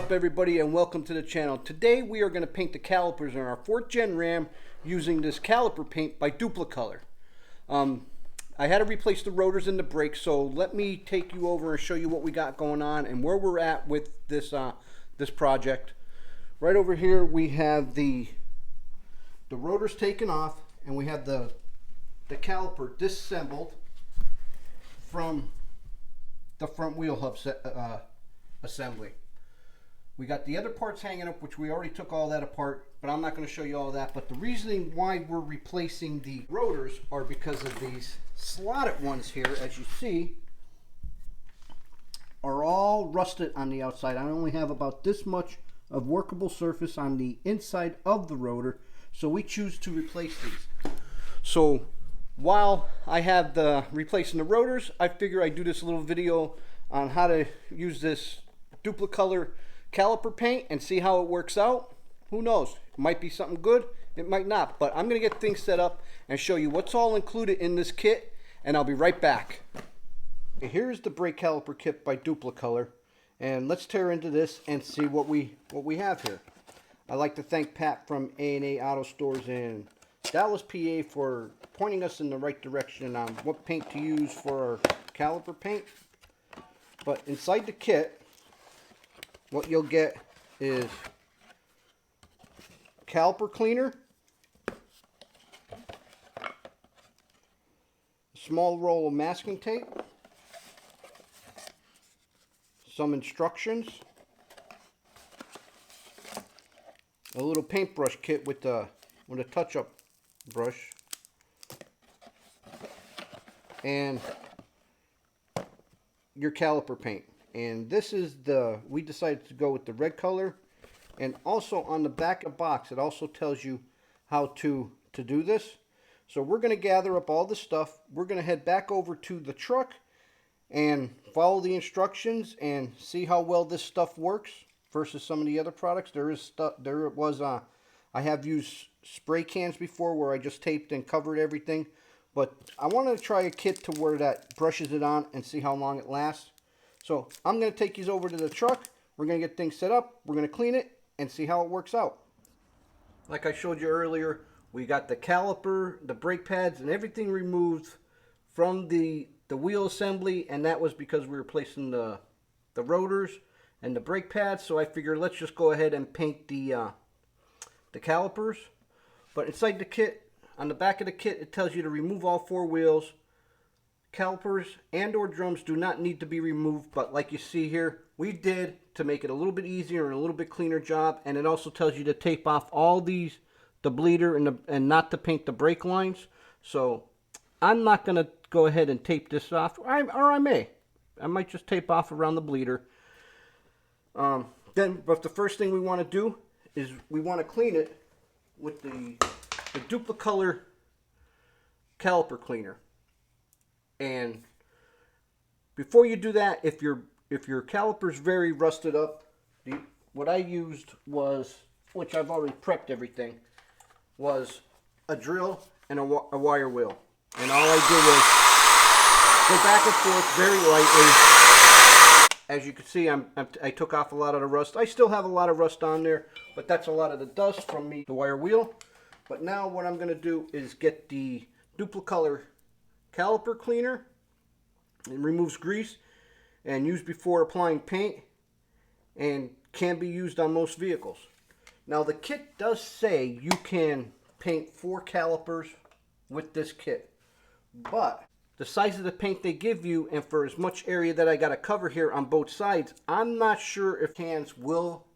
up, everybody, and welcome to the channel. Today we are going to paint the calipers on our 4th gen Ram using this caliper paint by Duplicolor. I had to replace the rotors and the brakes, so let me take you over and show you what we got going on and where we're at with this this project. Right over here we have the rotors taken off, and we have the caliper disassembled from the front wheel hub assembly. We got the other parts hanging up, which we already took all that apart, but I'm not going to show you all that. But the reasoning why we're replacing the rotors are because of these slotted ones here, as you see, are all rusted on the outside. I only have about this much of workable surface on the inside of the rotor, so we choose to replace these. So while I have the replacing the rotors, I figure I'd do this little video on how to use this Duplicolor caliper paint and see how it works out. Who knows, it might be something good, it might not, but I'm gonna get things set up and show you what's all included in this kit, and I'll be right back. Here's the brake caliper kit by Duplicolor, and let's tear into this and see what we have here. I'd like to thank Pat from A&A Auto Stores in Dallas, PA for pointing us in the right direction on what paint to use for our caliper paint. But inside the kit, what you'll get is caliper cleaner, a small roll of masking tape, some instructions, a little paintbrush kit with a touch-up brush, and your caliper paint. And this is we decided to go with the red color, and also on the back of the box it also tells you how to do this. So we're going to gather up all this stuff, we're going to head back over to the truck and follow the instructions and see how well this stuff works versus some of the other products. I have used spray cans before where I just taped and covered everything, but I wanted to try a kit to where that brushes it on and see how long it lasts. So I'm going to take these over to the truck, we're going to get things set up, we're going to clean it and see how it works out. Like I showed you earlier, we got the caliper, the brake pads, and everything removed from the wheel assembly, and that was because we were replacing the rotors and the brake pads. So I figured let's just go ahead and paint the calipers. But inside the kit, on the back of the kit, it tells you to remove all 4 wheels. Calipers and or drums do not need to be removed, but like you see here, we did to make it a little bit easier and a little bit cleaner job. And it also tells you to tape off all these, the bleeder and not to paint the brake lines. So I'm not going to go ahead and tape this off, or I might just tape off around the bleeder. But the first thing we want to do is we want to clean it with the Duplicolor caliper cleaner. And before you do that, if your caliper's very rusted up, what I used was, which I've already prepped everything, was a drill and a wire wheel. And all I did was go back and forth very lightly. As you can see, I took off a lot of the rust. I still have a lot of rust on there, but that's a lot of the dust from the wire wheel. But now what I'm going to do is get the Duplicolor caliper cleaner. It removes grease and used before applying paint, and can be used on most vehicles. Now the kit does say you can paint 4 calipers with this kit, but the size of the paint they give you, and for as much area that I got to cover here on both sides, I'm not sure if cans will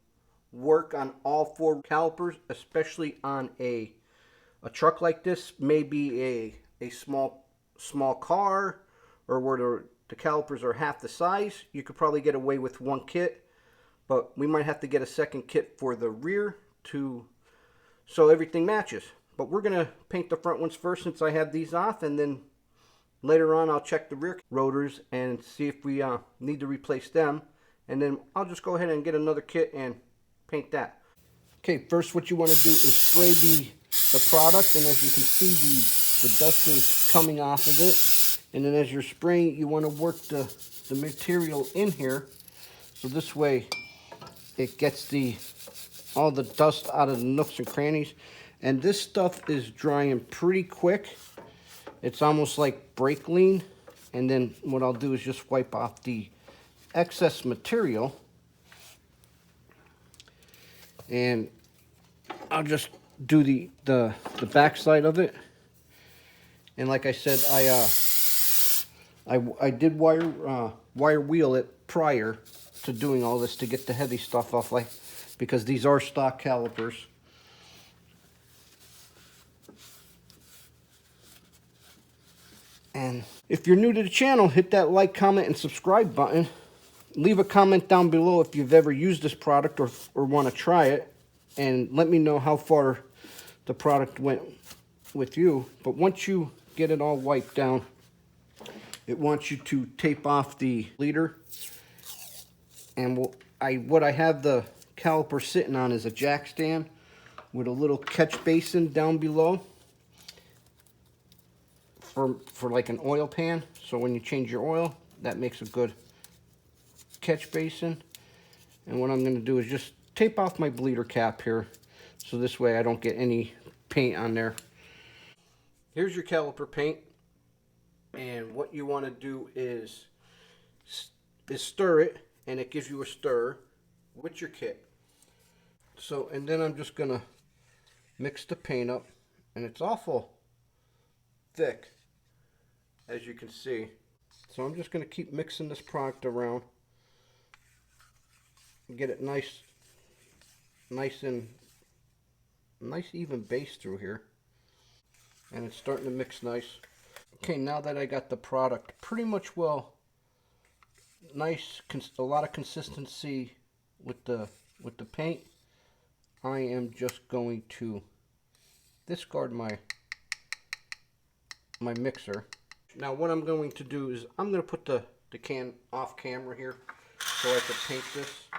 work on all 4 calipers, especially on a truck like this, maybe a small car, or where the calipers are half the size. You could probably get away with 1 kit, but we might have to get a second kit for the rear so everything matches. But we're going to paint the front ones first since I have these off, and then later on I'll check the rear rotors and see if we need to replace them, and then I'll just go ahead and get another kit and paint that. Okay, first what you want to do is spray the product, and as you can see the dust is coming off of it. And then as you're spraying, you want to work the material in here, so this way it gets all the dust out of the nooks and crannies. And this stuff is drying pretty quick. It's almost like brake lean. And then what I'll do is just wipe off the excess material. And I'll just do the back side of it. And like I said, I did wire wheel it prior to doing all this to get the heavy stuff off, like, because these are stock calipers. And if you're new to the channel, hit that like, comment, and subscribe button. Leave a comment down below if you've ever used this product or want to try it. And let me know how far the product went with you. But once you get it all wiped down, it wants you to tape off the leader. And what I have the caliper sitting on is a jack stand with a little catch basin down below for like an oil pan. So when you change your oil, that makes a good catch basin. And what I'm going to do is just tape off my bleeder cap here, so this way I don't get any paint on there. Here's your caliper paint, and what you want to do is stir it, and it gives you a stir with your kit. So, and then I'm just gonna mix the paint up, and it's awful thick, as you can see. So I'm just gonna keep mixing this product around and get it nice even base through here. And it's starting to mix nice. Okay, now that I got the product pretty much a lot of consistency with the paint, I am just going to discard my mixer. Now what I'm going to do is I'm going to put the can off camera here so I can paint this.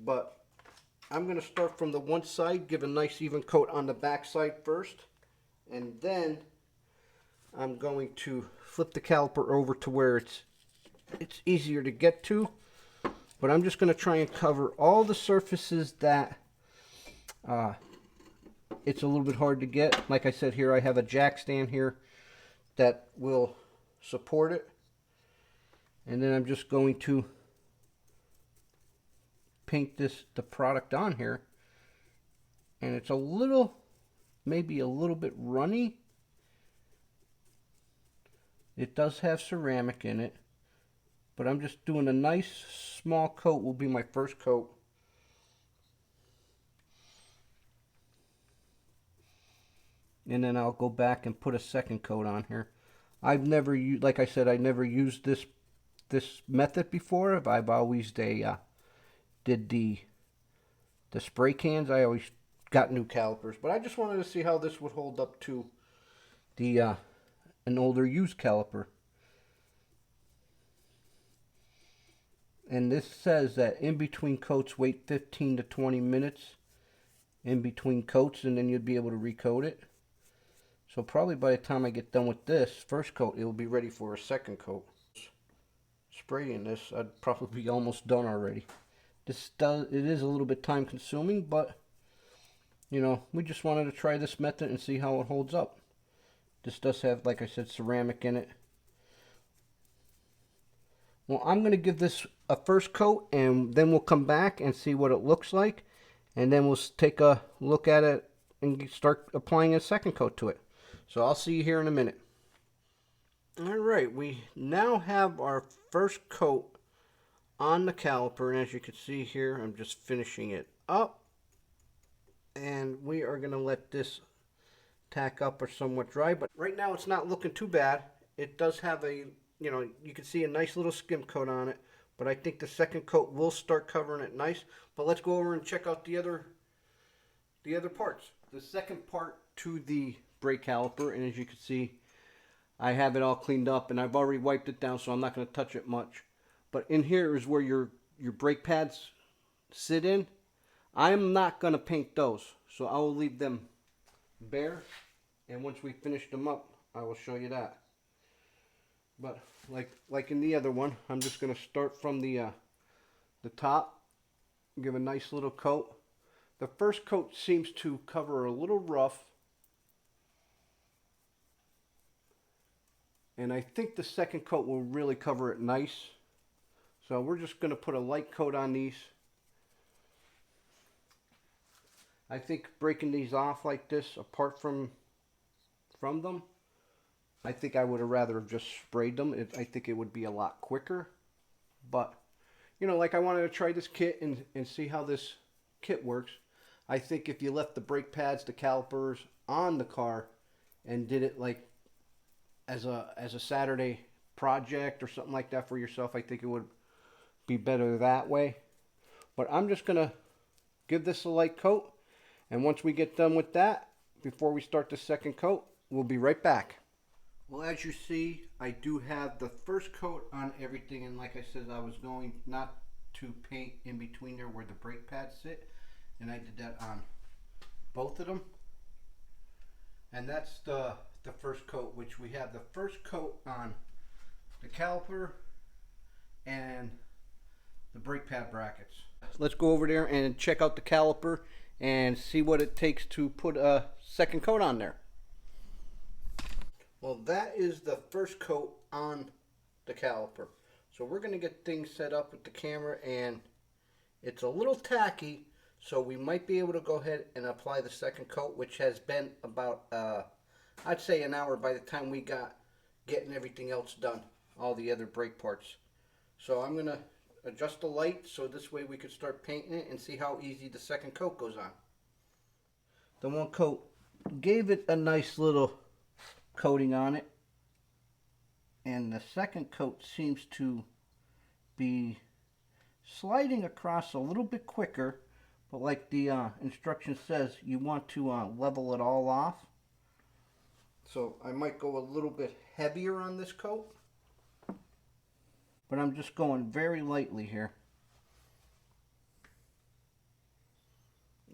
But I'm going to start from the one side, give a nice even coat on the back side first, and then I'm going to flip the caliper over to where it's easier to get to. But I'm just going to try and cover all the surfaces that it's a little bit hard to get. Like I said, here I have a jack stand here that will support it. And then I'm just going to paint the product on here, and it's maybe a little bit runny. It does have ceramic in it, but I'm just doing a nice small coat. Will be my first coat. And then I'll go back and put a second coat on here. I've never used, like I said, I never used this method before. I've always did the spray cans. I always got new calipers, but I just wanted to see how this would hold up to an older used caliper. And this says that in between coats, wait 15 to 20 minutes in between coats, and then you'll be able to recoat it. So probably by the time I get done with this first coat, it will be ready for a second coat. Spraying this, I'd probably be almost done already. It is a little bit time consuming, but you know, we just wanted to try this method and see how it holds up. This does have, like I said, ceramic in it. Well, I'm going to give this a first coat, and then we'll come back and see what it looks like, and then we'll take a look at it and start applying a second coat to it. So I'll see you here in a minute. Alright, we now have our first coat on the caliper, and as you can see here, I'm just finishing it up, and we are going to let this tack up or somewhat dry. But right now it's not looking too bad. It does have a, you know, you can see a nice little skim coat on it, but I think the second coat will start covering it nice. But let's go over and check out the other parts. The second part to the brake caliper, and as you can see, I have it all cleaned up, and I've already wiped it down, so I'm not going to touch it much. But in here is where your brake pads sit in. I'm not going to paint those, so I will leave them bare, and once we finish them up, I will show you that. But like in the other one, I'm just going to start from the the top, give a nice little coat. The first coat seems to cover a little rough, and I think the second coat will really cover it nice. So we're just going to put a light coat on these. I think breaking these off like this, apart from them, I think I would have rather have just sprayed them. I think it would be a lot quicker. But, you know, like I wanted to try this kit and see how this kit works. I think if you left the brake pads, the calipers on the car and did it like as a Saturday project or something like that for yourself, I think it would be better that way. But I'm just going to give this a light coat. And once we get done with that, before we start the second coat, we'll be right back. Well, as you see, I do have the first coat on everything. And like I said, I was going not to paint in between there where the brake pads sit. And I did that on both of them. And that's the first coat, which we have the first coat on the caliper and the brake pad brackets. Let's go over there and check out the caliper and see what it takes to put a second coat on there. Well, that is the first coat on the caliper. So we're going to get things set up with the camera, and it's a little tacky, so we might be able to go ahead and apply the second coat, which has been about, I'd say an hour by the time we getting everything else done, all the other brake parts. So I'm going to adjust the light so this way we could start painting it and see how easy the second coat goes on. The one coat gave it a nice little coating on it, and the second coat seems to be sliding across a little bit quicker, but like the instruction says, you want to level it all off. So I might go a little bit heavier on this coat, but I'm just going very lightly here.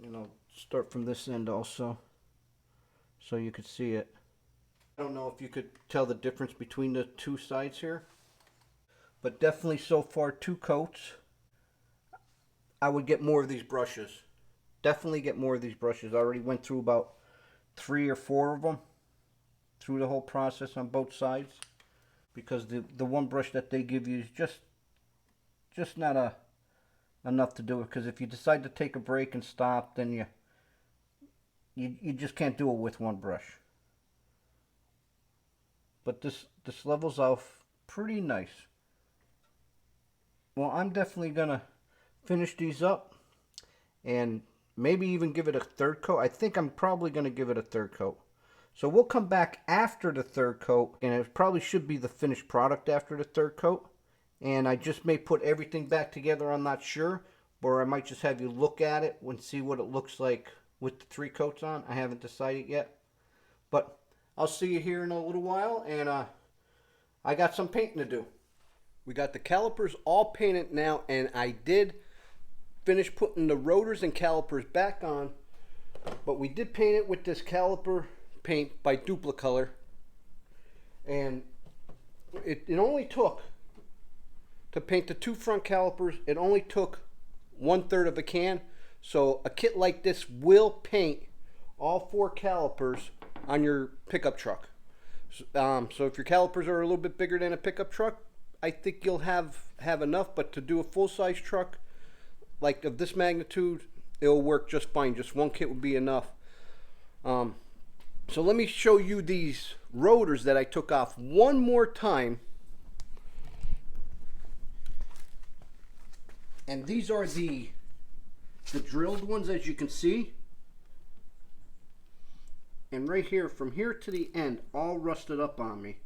You know, start from this end also, so you could see it. I don't know if you could tell the difference between the two sides here, but definitely so far 2 coats. I would get more of these brushes. Definitely get more of these brushes. I already went through about 3 or 4 of them through the whole process on both sides, because the one brush that they give you is just not enough to do it. Because if you decide to take a break and stop, then you just can't do it with one brush. But this levels off pretty nice. Well, I'm definitely gonna finish these up and maybe even give it a 3rd coat. I think I'm probably gonna give it a 3rd coat. So we'll come back after the 3rd coat, and it probably should be the finished product after the 3rd coat. And I just may put everything back together, I'm not sure. Or I might just have you look at it and see what it looks like with the 3 coats on. I haven't decided yet. But I'll see you here in a little while, and I got some painting to do. We got the calipers all painted now, and I did finish putting the rotors and calipers back on. But we did paint it with this caliper paint by Duplicolor, and it only took, to paint the 2 front calipers, it only took 1/3 of a can. So a kit like this will paint all 4 calipers on your pickup truck. So if your calipers are a little bit bigger than a pickup truck, I think you'll have enough. But to do a full-size truck like of this magnitude, it'll work just fine. Just one kit would be enough. So let me show you these rotors that I took off one more time. And these are the drilled ones, as you can see. And right here, from here to the end, all rusted up on me.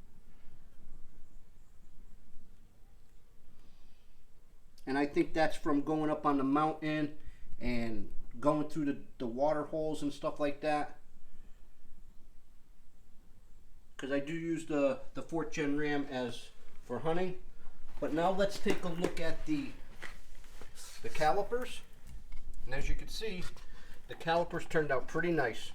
And I think that's from going up on the mountain and going through the water holes and stuff like that. Because I do use the 4th Gen Ram as for hunting. But now let's take a look at the calipers. And as you can see, the calipers turned out pretty nice.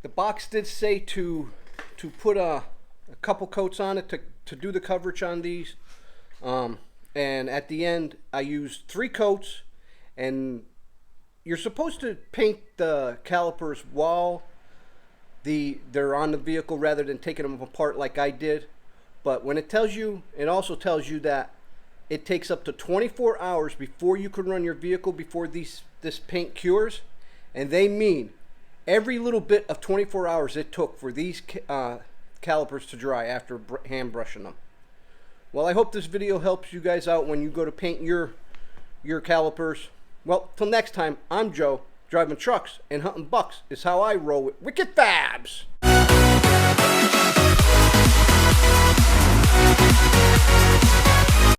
The box did say to put a couple coats on it to do the coverage on these. And at the end, I used 3 coats, and you're supposed to paint the calipers while they're on the vehicle rather than taking them apart like I did. But when it tells you, it also tells you that it takes up to 24 hours before you can run your vehicle before this paint cures. And they mean every little bit of 24 hours it took for these calipers to dry after hand brushing them. Well, I hope this video helps you guys out when you go to paint your calipers. Well, till next time, I'm Joe. Driving trucks and hunting bucks is how I roll with Wicked Fabz.